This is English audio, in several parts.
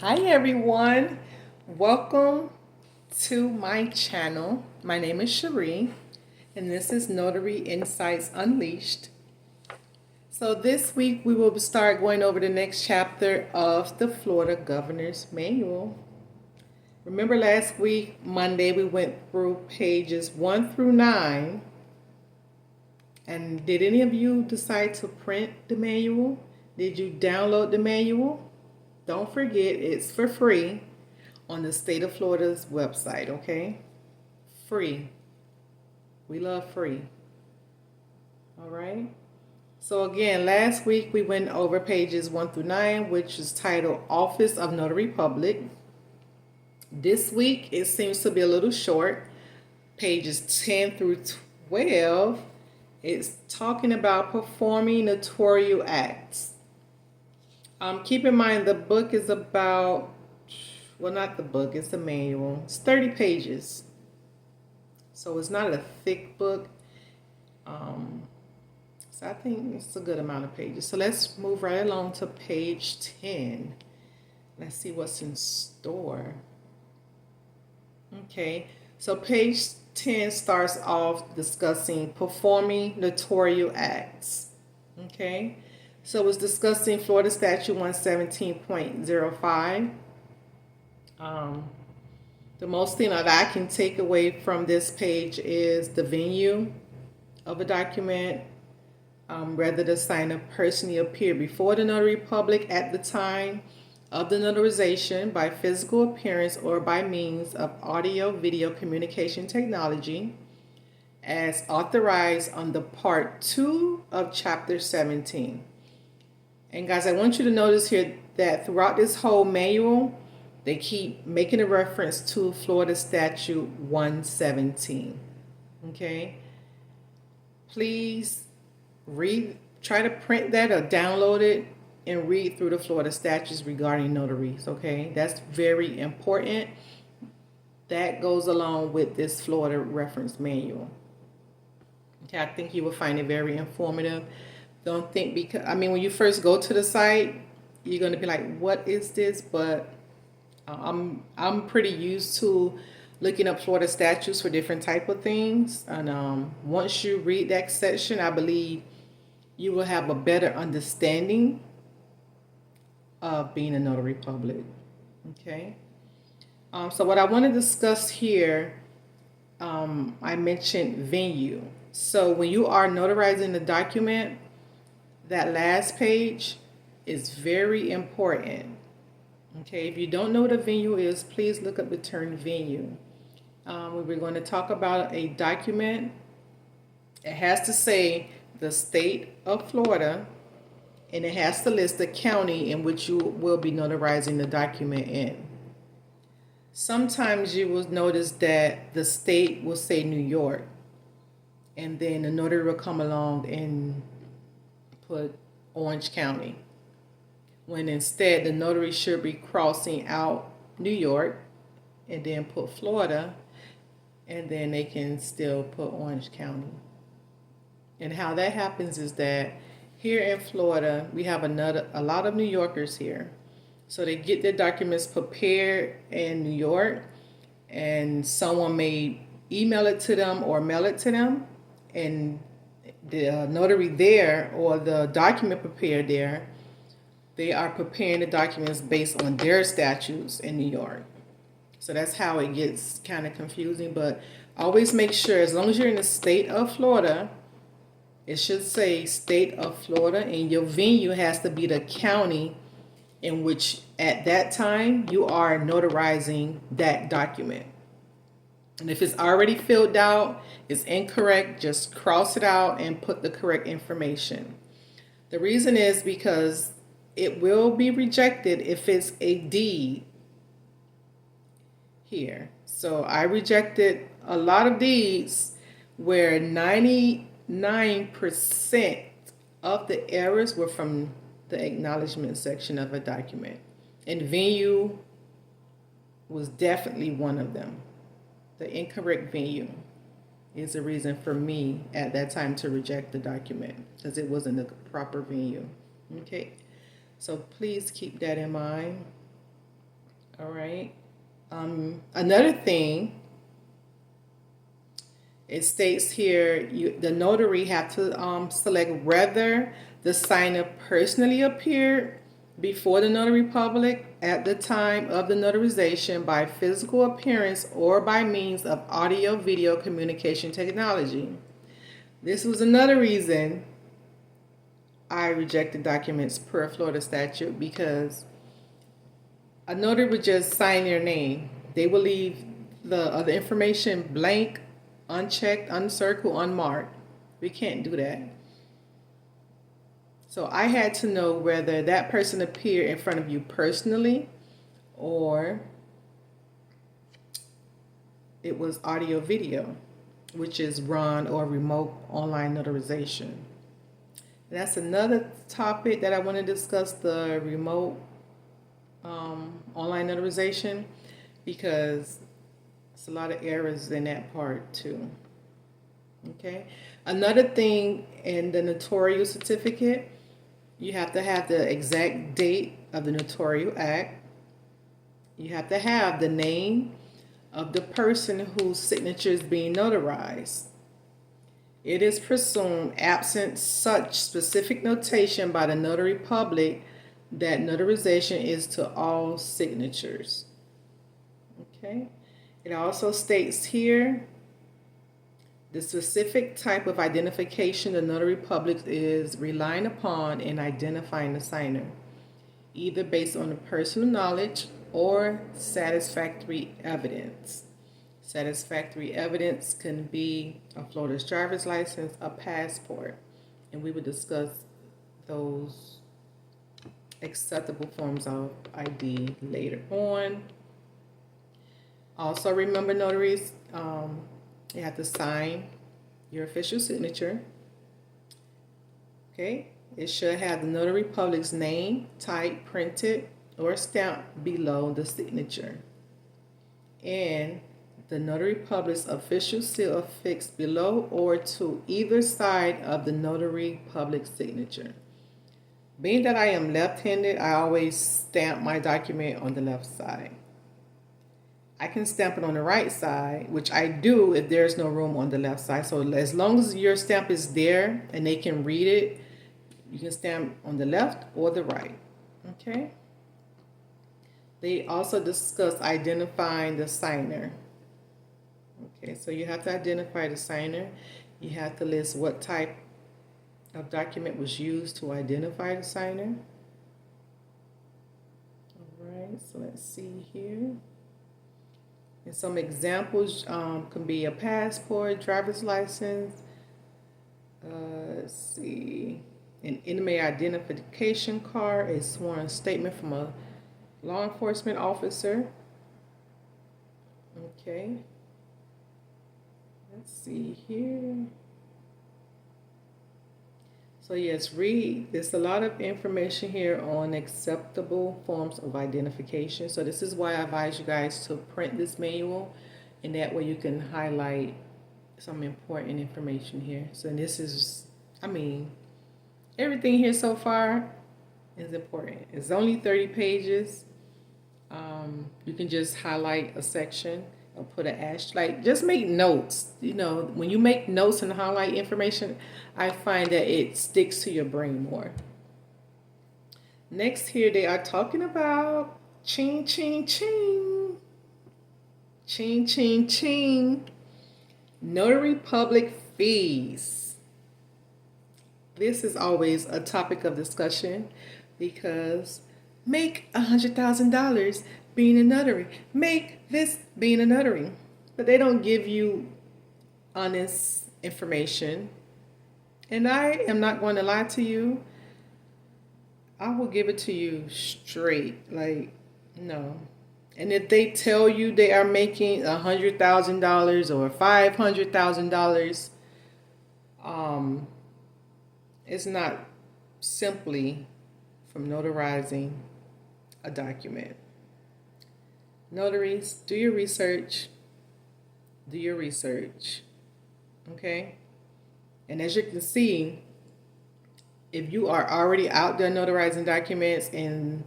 Hi everyone, welcome to my channel. My name is Cherie and this is Notary Insights Unleashed. So this week we will start going over the next chapter of the Florida Governor's Manual. Remember last week, Monday, we went through pages 1 through 9. And did any of you decide to print the manual? Did you download the manual? Don't forget, it's for free on the state of Florida's website, okay? Free. We love free. All right? So again, last week we went over pages 1 through 9, which is titled Office of Notary Public. This week it seems to be a little short. Pages 10 through 12, it's talking about performing notarial acts. Keep in mind the book is about, well, not the book, it's the manual. It's 30 pages. So it's not a thick book. So I think it's a good amount of pages. So let's move right along to page 10. Let's see what's in store. Okay, so page 10 starts off discussing performing notarial acts. Okay. So it's discussing Florida Statute 117.05. The most thing that I can take away from this page is the venue of a document, whether the signer personally appear before the notary public at the time of the notarization by physical appearance or by means of audio-video communication technology as authorized under Part 2 of Chapter 17. And guys, I want you to notice here that throughout this whole manual, they keep making a reference to Florida Statute 117. Okay? Please try to print that or download it and read through the Florida statutes regarding notaries. Okay? That's very important. That goes along with this Florida reference manual. Okay, I think you will find it very informative. Don't think when you first go to the site, you're going to be like, what is this? But I'm pretty used to looking up Florida statutes for different type of things. And once you read that section, I believe you will have a better understanding of being a notary public. Okay. So what I want to discuss here, I mentioned venue. So when you are notarizing the document, that last page is very important. Okay, if you don't know what a venue is, please look up the term venue. We're going to talk about a document. It has to say the state of Florida, and it has to list the county in which you will be notarizing the document in. Sometimes you will notice that the state will say New York, and then the notary will come along and put Orange County, when instead the notary should be crossing out New York and then put Florida, and then they can still put Orange County. And how that happens is that here in Florida, we have a lot of New Yorkers here. So they get their documents prepared in New York, and someone may email it to them or mail it to them, and the notary there or the document prepared there, they are preparing the documents based on their statutes in New York. So that's how it gets kind of confusing. But always make sure, as long as you're in the state of Florida, it should say state of Florida, and your venue has to be the county in which at that time you are notarizing that document. And if it's already filled out, it's incorrect, just cross it out and put the correct information. The reason is because it will be rejected if it's a deed here. So I rejected a lot of deeds where 99% of the errors were from the acknowledgement section of a document. And venue was definitely one of them. The incorrect venue is the reason for me at that time to reject the document, because it wasn't the proper venue. Okay, so please keep that in mind. All right. Another thing, it states here, the notary have to select whether the signer personally appeared before the notary public at the time of the notarization by physical appearance or by means of audio video communication technology. This was another reason I rejected documents per Florida statute, because a notary would just sign their name. They will leave the other information blank, unchecked, uncircled, unmarked. We can't do that. So I had to know whether that person appeared in front of you personally or it was audio video, which is RON or remote online notarization. And that's another topic that I want to discuss, the remote online notarization, because it's a lot of errors in that part too. Okay. Another thing, in the notarial certificate, you have to have the exact date of the notarial act. You have to have the name of the person whose signature is being notarized. It is presumed, absent such specific notation by the notary public, that notarization is to all signatures. Okay. It also states here the specific type of identification the notary public is relying upon in identifying the signer, either based on the personal knowledge or satisfactory evidence. Satisfactory evidence can be a Florida's driver's license, a passport, and we will discuss those acceptable forms of ID later on. Also, remember, notaries, you have to sign your official signature. Okay, it should have the notary public's name typed, printed, or stamped below the signature, and the notary public's official seal affixed below or to either side of the notary public signature. Being that I am left-handed, I always stamp my document on the left side. I can stamp it on the right side, which I do if there's no room on the left side. So as long as your stamp is there and they can read it, you can stamp on the left or the right. Okay. They also discuss identifying the signer. Okay, so you have to identify the signer. You have to list what type of document was used to identify the signer. All right, so let's see here. And some examples can be a passport, driver's license, let's see, an inmate identification card, a sworn statement from a law enforcement officer. Okay. Let's see here. So yes, read. There's a lot of information here on acceptable forms of identification. So this is why I advise you guys to print this manual, and that way you can highlight some important information here. So this is, everything here so far is important. It's only 30 pages. You can just highlight a section or put an asterisk. Just make notes. You know, when you make notes and highlight information, I find that it sticks to your brain more. Next here, they are talking about ching, ching, ching. Ching, ching, ching. Notary public fees. This is always a topic of discussion, because make $100,000 being a notary. Make this being a notary. But they don't give you honest information. And I am not going to lie to you. I will give it to you straight. Like, no. And if they tell you they are making $100,000 or $500,000, it's not simply from notarizing a document. Notaries, do your research. Do your research. Okay? And as you can see, if you are already out there notarizing documents and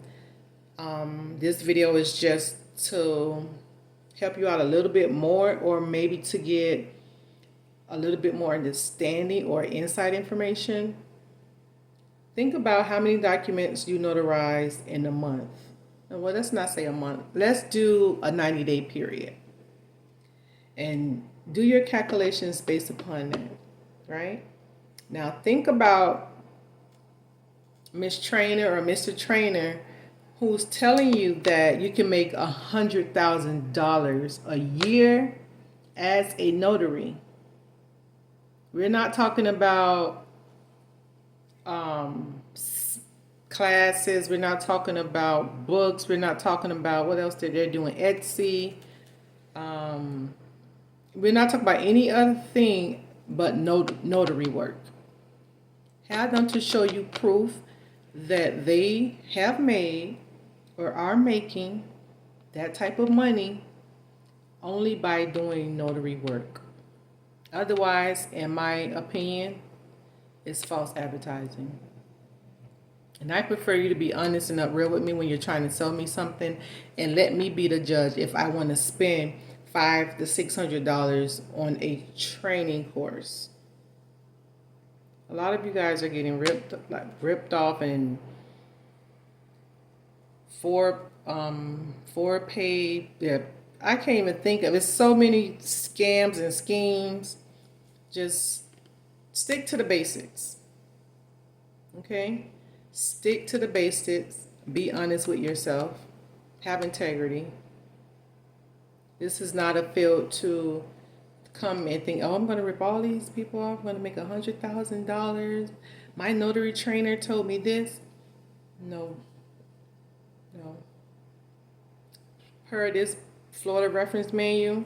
This video is just to help you out a little bit more, or maybe to get a little bit more understanding or inside information. Think about how many documents you notarize in a month. Well, let's not say a month. Let's do a 90-day period. And do your calculations based upon that, right? Now think about Miss Trainer or Mr. Trainer who's telling you that you can make $100,000 a year as a notary. We're not talking about classes. We're not talking about books. We're not talking about what else they're doing. Etsy. We're not talking about any other thing but notary work. Have them to show you proof that they have made or are making that type of money only by doing notary work. Otherwise, in my opinion, it's false advertising. And I prefer you to be honest and upfront with me when you're trying to sell me something, and let me be the judge if I want to spend $500 to $600 on a training course. A lot of you guys are getting ripped off, and for pay. Yeah, I can't even think of it. So many scams and schemes. Just stick to the basics. Okay? Stick to the basics. Be honest with yourself. Have integrity. This is not a field to come and think, oh, I'm going to rip all these people off. I'm going to make $100,000. My notary trainer told me this. No. Per this Florida reference manual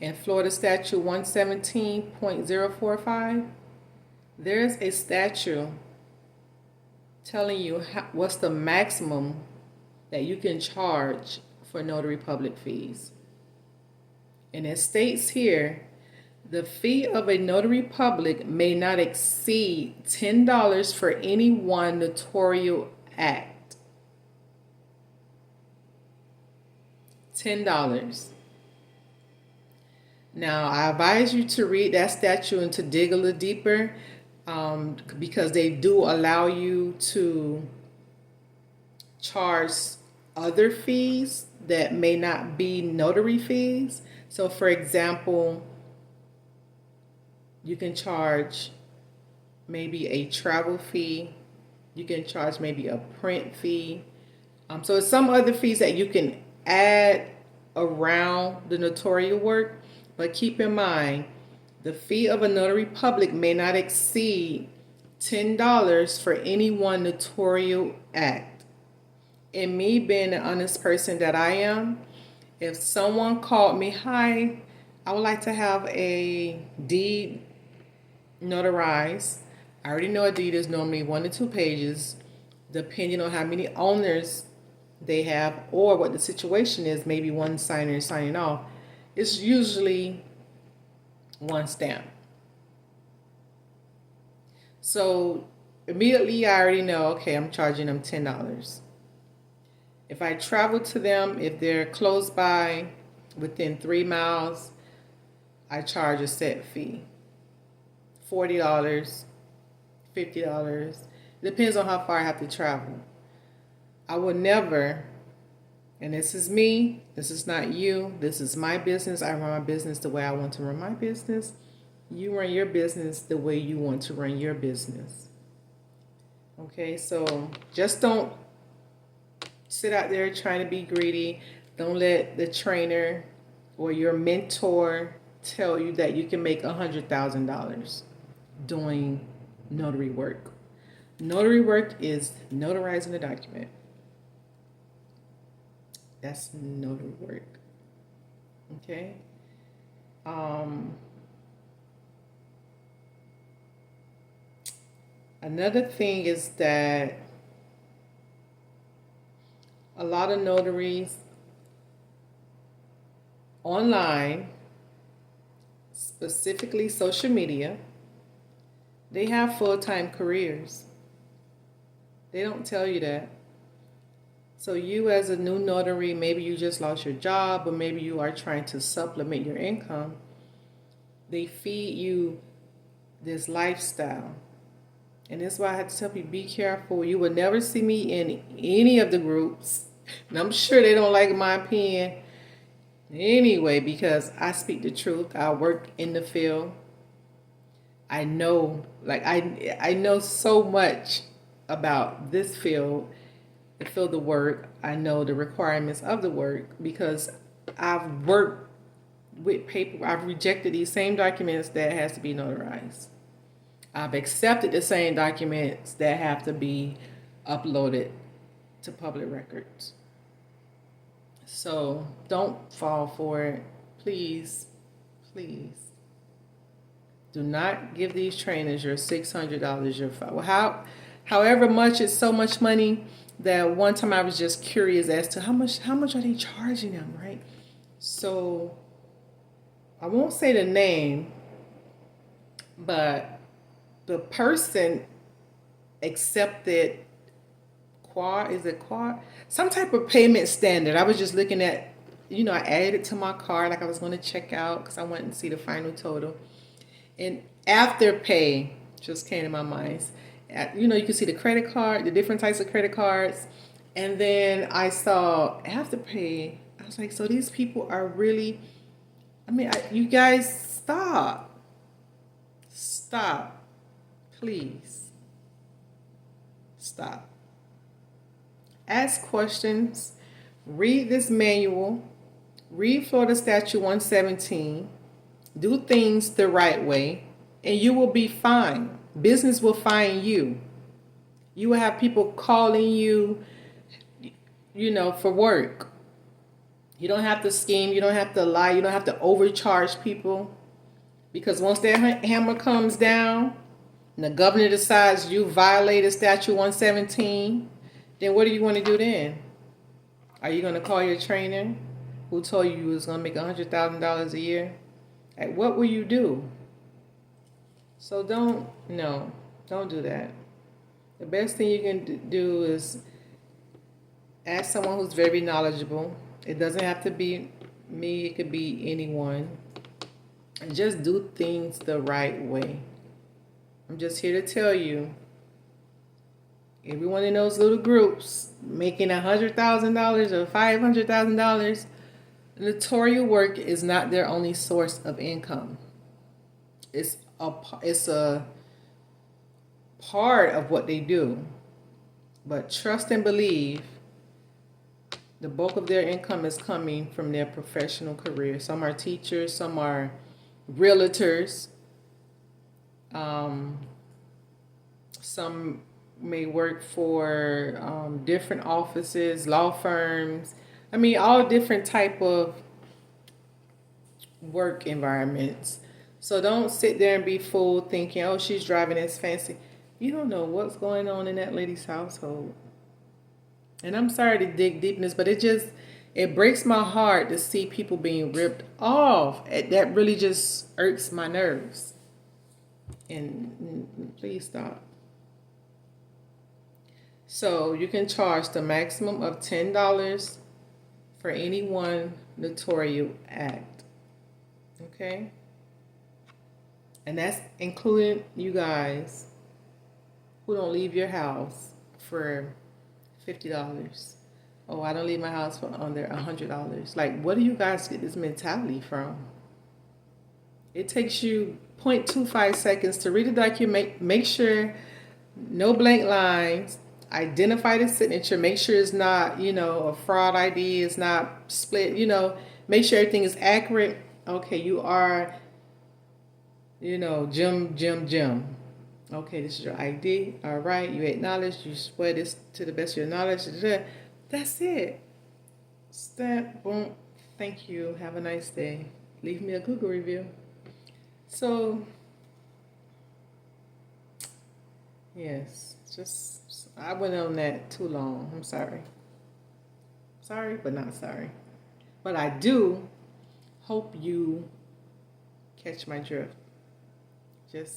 and Florida statute 117.045, there's a statute telling you what's the maximum that you can charge for notary public fees. And it states here, the fee of a notary public may not exceed $10 for any one notarial act. $10. Now, I advise you to read that statute and to dig a little deeper, because they do allow you to charge other fees that may not be notary fees. So, for example, you can charge maybe a travel fee. You can charge maybe a print fee. So it's some other fees that you can add around the notarial work, but keep in mind the fee of a notary public may not exceed $10 for any one notarial act. And me being an honest person that I am, if someone called me, hi, I would like to have a deed notarized. I already know a deed is normally 1 to 2 pages, depending on how many owners they have or what the situation is. Maybe one signer is signing off. It's usually one stamp. So immediately I already know, okay, I'm charging them $10. If I travel to them, if they're close by, within 3 miles, I charge a set fee. $40, $50. Depends on how far I have to travel. I will never, and this is me, this is not you, this is my business. I run my business the way I want to run my business. You run your business the way you want to run your business. Okay, so just don't sit out there trying to be greedy. Don't let the trainer or your mentor tell you that you can make $100,000 doing notary work. Notary work is notarizing a document. That's notary work. Okay? Another thing is that a lot of notaries online, specifically social media, they have full-time careers. They don't tell you that. So you as a new notary, maybe you just lost your job, or maybe you are trying to supplement your income. They feed you this lifestyle. And that's why I had to tell people, be careful. You will never see me in any of the groups. And I'm sure they don't like my opinion anyway, because I speak the truth. I work in the field. I know, like I know so much about this field, the field of work. I know the requirements of the work because I've worked with paper. I've rejected these same documents that has to be notarized. I've accepted the same documents that have to be uploaded to public records. So don't fall for it. Please, please. Do not give these trainers your $600, your however much. It's so much money that one time I was just curious as to how much are they charging them, right? So I won't say the name, but the person accepted quad, some type of payment standard. I was just looking at, I added it to my card like I was going to check out because I went and see the final total. And Afterpay just came to my mind. You can see the credit card, the different types of credit cards. And then I saw Afterpay. I was like, so these people are really, you guys stop. Stop. Please. Stop. Ask questions. Read this manual. Read Florida Statute 117. Do things the right way, and you will be fine. Business will find you. You will have people calling you, for work. You don't have to scheme. You don't have to lie. You don't have to overcharge people. Because once that hammer comes down and the governor decides you violated Statute 117, then what do you want to do then? Are you going to call your trainer who told you was going to make $100,000 a year? Like, what will you do? So don't do that. The best thing you can do is ask someone who's very knowledgeable. It doesn't have to be me. It could be anyone. And just do things the right way. I'm just here to tell you, everyone in those little groups making $100,000 or $500,000, notarial work is not their only source of income. It's a part of what they do. But trust and believe, the bulk of their income is coming from their professional career. Some are teachers, some are realtors, some may work for different offices, law firms. All different type of work environments. So don't sit there and be fooled thinking, oh, she's driving this fancy. You don't know what's going on in that lady's household. And I'm sorry to dig deep in this, but it breaks my heart to see people being ripped off. That really just irks my nerves. And please stop. So you can charge the maximum of $10 for any one notarial act. Okay? And that's including you guys who don't leave your house for $50. Oh, I don't leave my house for under $100. Like, where do you guys get this mentality from? It takes you 0.25 seconds to read the document, make sure no blank lines, identify the signature, make sure it's not, a fraud ID, it's not split, make sure everything is accurate. Okay, you are, Jim. Okay, this is your ID. All right, you acknowledge, you swear this to the best of your knowledge. That's it. Stamp, boom. Thank you. Have a nice day. Leave me a Google review. So, yes, I went on that too long. I'm sorry. Sorry, but not sorry. But I do hope you catch my drift. Just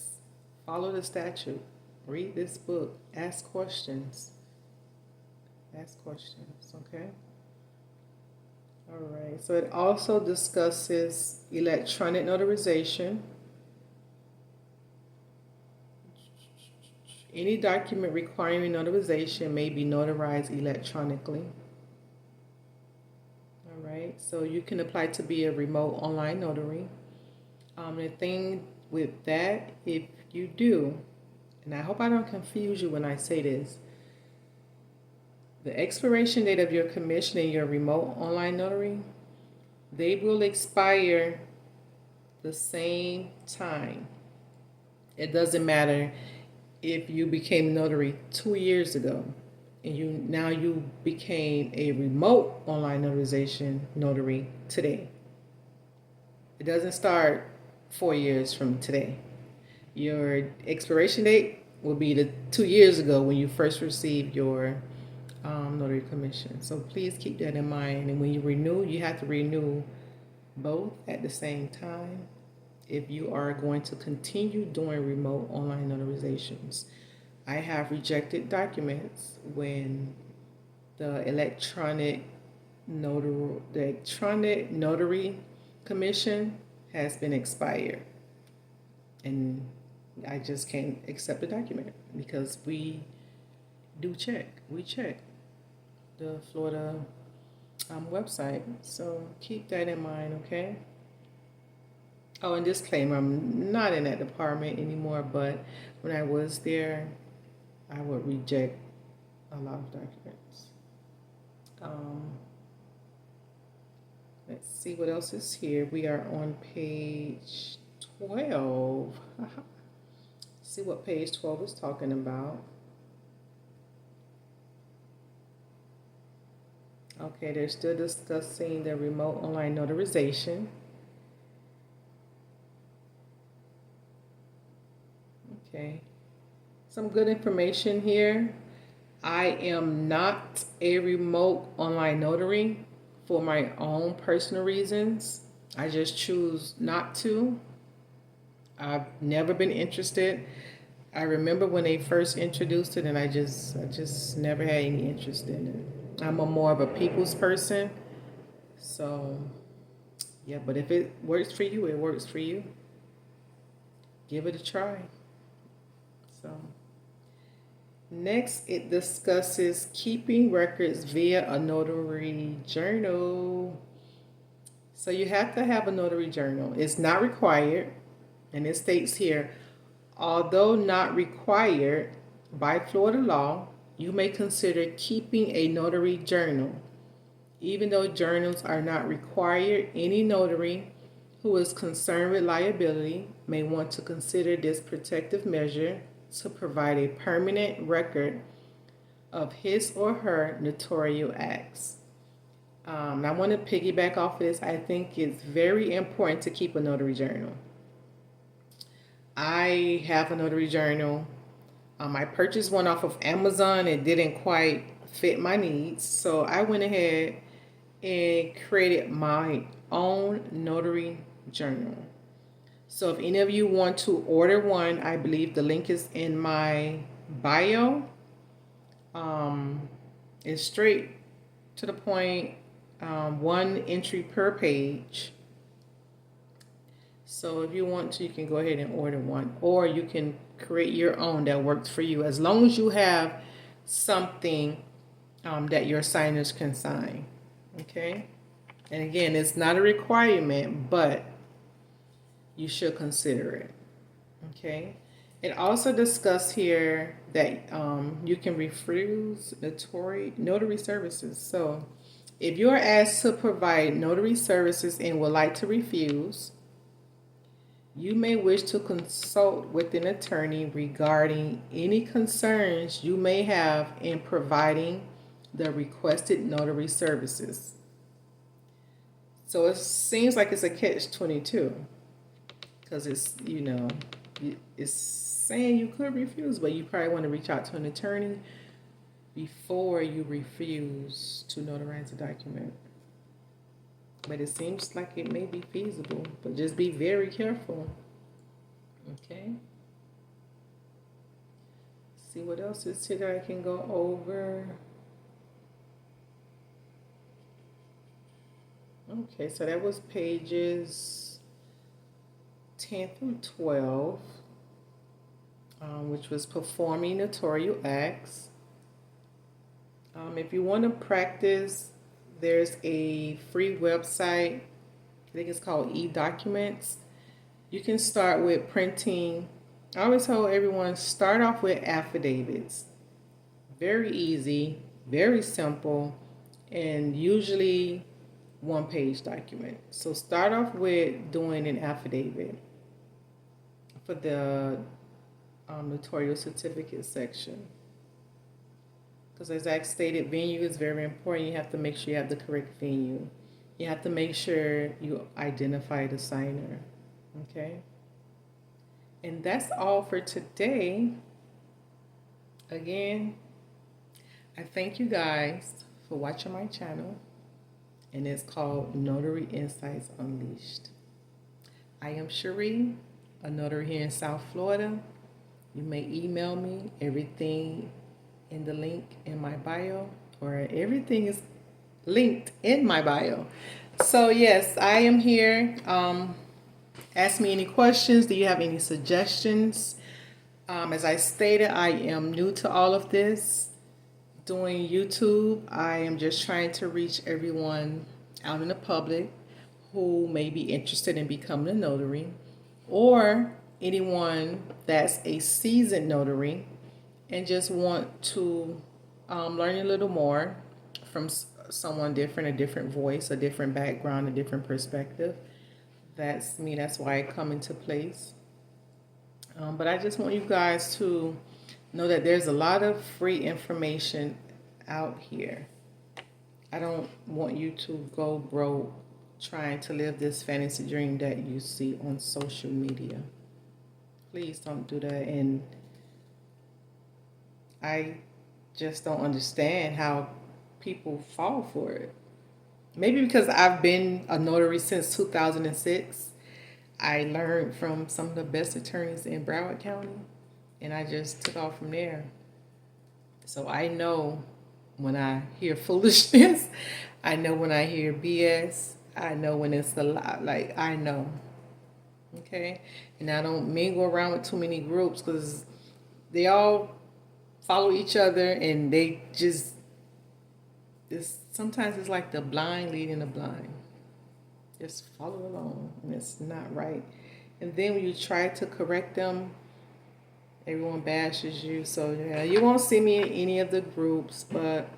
follow the statute. Read this book. Ask questions. Ask questions, okay? All right, so it also discusses electronic notarization. Any document requiring notarization may be notarized electronically. All right, so you can apply to be a remote online notary. The thing with that, if you do, and I hope I don't confuse you when I say this, the expiration date of your commission and your remote online notary, they will expire the same time. It doesn't matter if you became a notary 2 years ago and you became a remote online notarization notary today. It doesn't start 4 years from today. Your expiration date will be the 2 years ago when you first received your notary commission. So please keep that in mind. And when you renew, you have to renew both at the same time if you are going to continue doing remote online notarizations. I have rejected documents when the electronic notary commission has been expired, and I just can't accept the document because we check the Florida website. So keep that in mind, okay? Oh, and disclaimer, I'm not in that department anymore, but when I was there, I would reject a lot of documents. Let's see what else is here. We are on page 12. See what page 12 is talking about. Okay, they're still discussing the remote online notarization. Okay, some good information here. I am not a remote online notary for my own personal reasons. I just choose not to. I've never been interested. I remember when they first introduced it, and I just never had any interest in it. I'm more of a people's person. So, yeah, but if it works for you, it works for you. Give it a try. So, next, it discusses keeping records via a notary journal. So, you have to have a notary journal. It's not required, and it states here, although not required by Florida law, you may consider keeping a notary journal. Even though journals are not required, any notary who is concerned with liability may want to consider this protective measure to provide a permanent record of his or her notarial acts. I want to piggyback off this. I think it's very important to keep a notary journal. I have a notary journal. I purchased one off of Amazon. It didn't quite fit my needs, so I went ahead and created my own notary journal. So if any of you want to order one, I believe the link is in my bio. It's straight to the point, one entry per page. So if you want to, you can go ahead and order one, or you can create your own that works for you, as long as you have something that your signers can sign. Okay? And again, it's not a requirement, but you should consider it. Okay? It also discussed here that you can refuse notary services. So if you are asked to provide notary services and would like to refuse, you may wish to consult with an attorney regarding any concerns you may have in providing the requested notary services. So it seems like it's a catch-22 because it's saying you could refuse, but you probably want to reach out to an attorney before you refuse to notarize a document. But it seems like it may be feasible, but just be very careful. Okay. See what else is here that I can go over. Okay, so that was pages 10 through 12, which was performing notarial acts. If you want to practice, there's a free website. I think it's called eDocuments. You can start with printing. I always tell everyone, start off with affidavits. Very easy, very simple, and usually one-page document. So start off with doing an affidavit for the notarial certificate section. Because as I stated, venue is very important. You have to make sure you have the correct venue. You have to make sure you identify the signer. Okay? And that's all for today. Again, I thank you guys for watching my channel. And it's called Notary Insights Unleashed. I am Cherie, a notary here in South Florida. You may email me. Everything in the link in my bio, or everything is linked in my bio. So yes, I am here. Ask me any questions. Do you have any suggestions? As I stated, I am new to all of this. Doing YouTube, I am just trying to reach everyone out in the public who may be interested in becoming a notary, or anyone that's a seasoned notary and just want to learn a little more from someone different, a different voice, a different background, a different perspective. That's me. That's why I come into place. But I just want you guys to know that there's a lot of free information out here. I don't want you to go broke trying to live this fantasy dream that you see on social media. Please don't do that. And I just don't understand how people fall for it. Maybe because I've been a notary since 2006. I learned from some of the best attorneys in Broward County, and I just took off from there. So I know when I hear foolishness. I know when I hear BS. I know when it's a lot. Like, I know. Okay? And I don't mingle around with too many groups because they all follow each other, and they just, sometimes it's like the blind leading the blind. Just follow along, and it's not right. And then when you try to correct them, everyone bashes you. So yeah, you won't see me in any of the groups, but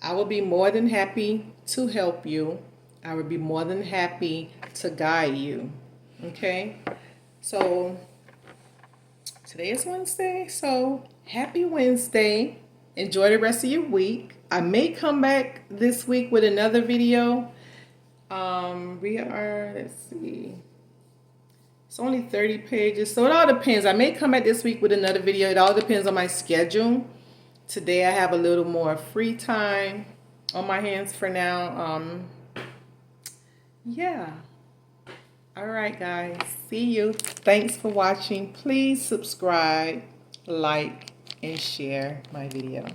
I will be more than happy to help you. I would be more than happy to guide you. Okay? So today is Wednesday, so happy Wednesday. Enjoy the rest of your week. I may come back this week with another video. We are, let's see, it's only 30 pages, so it all depends. I may come back this week with another video. It all depends on my schedule. Today I have a little more free time on my hands for now. Yeah. All right, guys. See you. Thanks for watching. Please subscribe, like, and share my video.